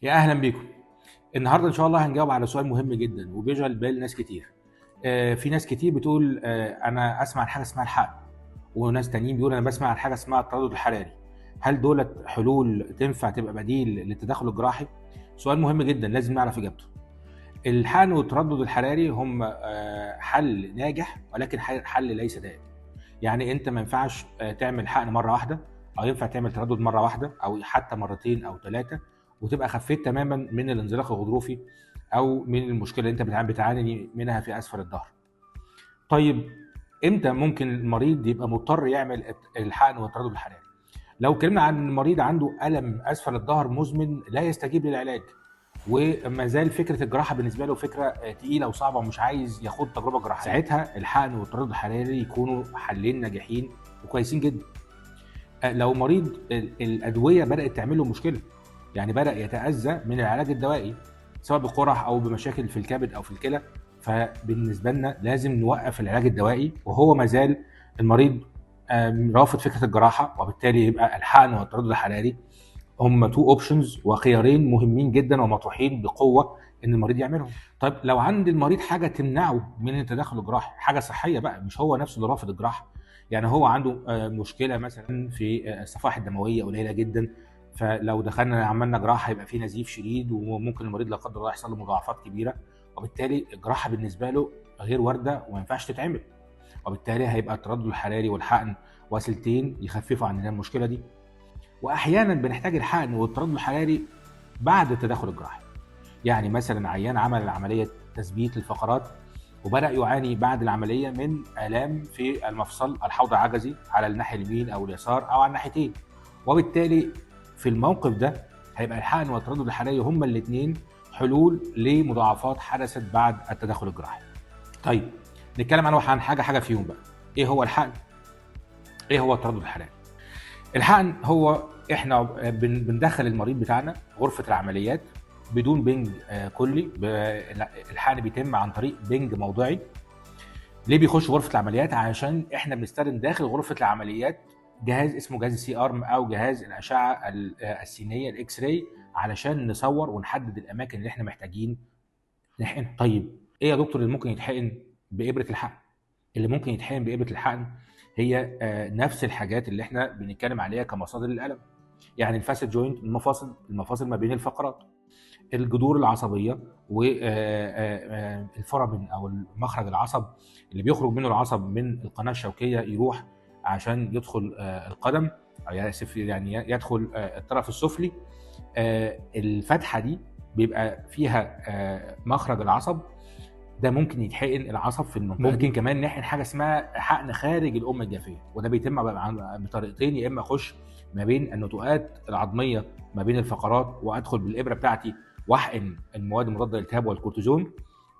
يا اهلا بيكم. النهارده ان شاء الله هنجاوب على سؤال مهم جدا وبيشغل بال ناس كتير. في ناس كتير بتقول انا اسمع عن حاجه اسمها الحقن، وناس تانيين بيقول انا بسمع عن حاجه اسمها التردد الحراري. هل دولت حلول تنفع تبقى بديل للتدخل الجراحي؟ سؤال مهم جدا لازم نعرف اجابته. الحقن والتردد الحراري هم حل ناجح، ولكن حل ليس دائم. يعني انت ما ينفعش تعمل حقن مره واحده، او ينفع تعمل تردد مره واحده او حتى مرتين او ثلاثه وتبقى خفيت تماما من الانزلاق الغضروفي او من المشكله اللي انت بتعاني منها في اسفل الظهر. طيب امتى ممكن المريض يبقى مضطر يعمل الحقن والتردد الحراري؟ لو اتكلمنا عن المريض عنده الم اسفل الظهر مزمن لا يستجيب للعلاج، وما زال فكره الجراحه بالنسبه له فكره تقيله وصعبه ومش عايز ياخد تجربه جراحيه، ساعتها الحقن والتردد الحراري يكونوا حلين ناجحين وكويسين جدا. لو مريض الادويه بدات تعمل له مشكله، يعني بدا يتاذى من العلاج الدوائي سواء بقرح او بمشاكل في الكبد او في الكلى، فبالنسبه لنا لازم نوقف العلاج الدوائي وهو ما زال المريض رافض فكره الجراحه، وبالتالي يبقى الحقن والتردد الحراري هم تو اوبشنز وخيارين مهمين جدا ومطروحين بقوه ان المريض يعملهم. طيب لو عند المريض حاجه تمنعه من التدخل الجراحي، حاجه صحيه بقى مش هو نفسه اللي رافض الجراحه، يعني هو عنده مشكله مثلا في الصفائح الدمويه قليله جدا، فلو دخلنا عملنا جراحه هيبقى في نزيف شديد وممكن المريض لا قدر الله يحصل له مضاعفات كبيره، وبالتالي الجراحه بالنسبه له غير وارده وما ينفعش تتعمل، وبالتالي هيبقى التردد الحراري والحقن وسيلتين يخففوا عندنا المشكله دي. واحيانا بنحتاج الحقن والتردد الحراري بعد التدخل الجراحي، يعني مثلا عيان عمل العمليه تثبيت الفقرات وبدا يعاني بعد العمليه من الام في المفصل الحوض العجزي على الناحيه اليمين او اليسار او على الناحيتين، وبالتالي في الموقف ده هيبقى الحقن والتردد الحراري هما الاثنين حلول لمضاعفات حدثت بعد التدخل الجراحي. طيب نتكلم عن حاجه فيهم بقى. ايه هو الحقن؟ ايه هو التردد الحراري؟ الحقن هو احنا بندخل المريض بتاعنا غرفه العمليات بدون بنج كلي. الحقن بيتم عن طريق بنج موضعي. ليه بيخش غرفه العمليات؟ عشان احنا بنستخدم داخل غرفه العمليات جهاز اسمه جهاز السي ارم او جهاز الاشعه السينيه الاكس راي، علشان نصور ونحدد الاماكن اللي احنا محتاجين نحقنها. طيب ايه يا دكتور اللي ممكن يتحقن بابره الحقن؟ اللي ممكن يتحقن بابره الحقن هي نفس الحاجات اللي احنا بنتكلم عليها كمصادر الالم، يعني الفاسد جوينت، المفاصل ما بين الفقرات، الجذور العصبيه والفورامين او مخرج العصب اللي بيخرج منه العصب من القناه الشوكيه يروح عشان يدخل القدم، او يعني يدخل الطرف السفلي. الفتحه دي بيبقى فيها مخرج العصب ده ممكن يتحقن العصب في المنطقه. ممكن كمان نحقن حاجه اسمها حقن خارج الام الجافيه، وده بيتم بطريقتين، يا اما اخش ما بين النتوءات العظميه ما بين الفقرات وادخل بالابره بتاعتي واحقن المواد المضاده للالتهاب والكورتيزون،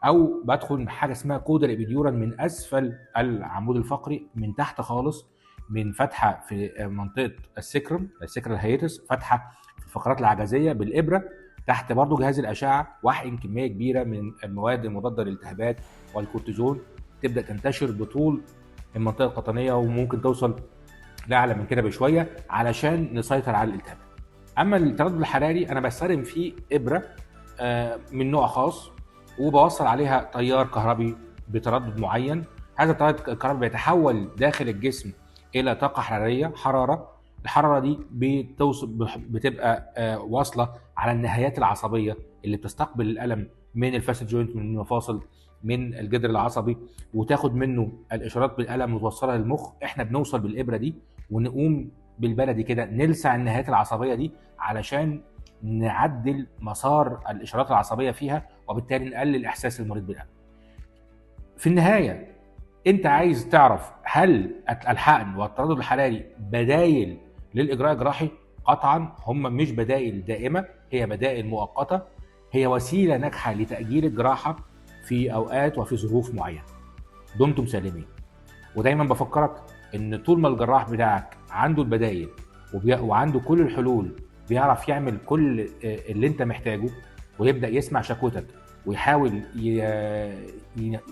او بدخل حاجه اسمها كودر ابيديورال من اسفل العمود الفقري من تحت خالص، من فتحه في منطقه السكرال هيتس، فتحه في الفقرات العجزيه بالابره تحت برضو جهاز الاشعه، واحقن كميه كبيره من المواد المضاده للالتهابات والكورتيزون تبدا تنتشر بطول المنطقه القطنيه وممكن توصل لاعلى من كده بشويه علشان نسيطر على الالتهاب. اما التردد الحراري انا بستخدم فيه ابره من نوع خاص وبوصل عليها تيار كهربي بتردد معين. هذا التيار الكهربي بيتحول داخل الجسم الى طاقه حراريه، الحراره دي بتبقى واصله على النهايات العصبيه اللي بتستقبل الالم من الفاسد جوينت، من المفاصل، من الجدر العصبي، وتاخد منه الاشارات بالالم وتوصلها للمخ. احنا بنوصل بالابره دي ونقوم بالبلدي كده نلسع النهايات العصبيه دي علشان نعدل مسار الاشارات العصبيه فيها، وبالتالي نقلل احساس المريض بالالم. في النهايه انت عايز تعرف هل الحقن والتردد الحراري بدايل للاجراء الجراحي؟ قطعا هم مش بدائل دائمه، هي بدائل مؤقته، هي وسيله ناجحه لتاجيل الجراحه في اوقات وفي ظروف معينه. دمتم سالمين. ودايما بفكرك ان طول ما الجراح بتاعك عنده البدائل وعنده كل الحلول، بيعرف يعمل كل اللي انت محتاجه، ويبدا يسمع شكوتك ويحاول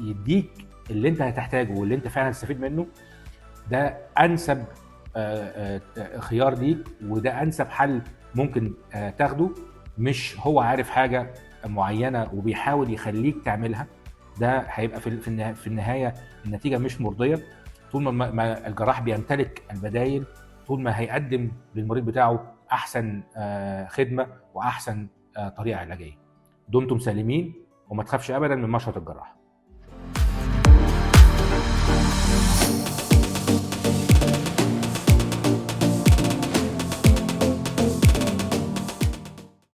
يديك اللي انت هتحتاجه واللي انت فعلا تستفيد منه، ده انسب خيار ليك، وده انسب حل ممكن تاخده مش هو عارف حاجه معينه وبيحاول يخليك تعملها، ده هيبقى في النهايه النتيجه مش مرضيه. طول ما الجراح بيمتلك البدايل، طول ما هيقدم للمريض بتاعه احسن خدمه واحسن طريقه علاجيه. دمتم سالمين، وما تخافش ابدا من مشرط الجراح.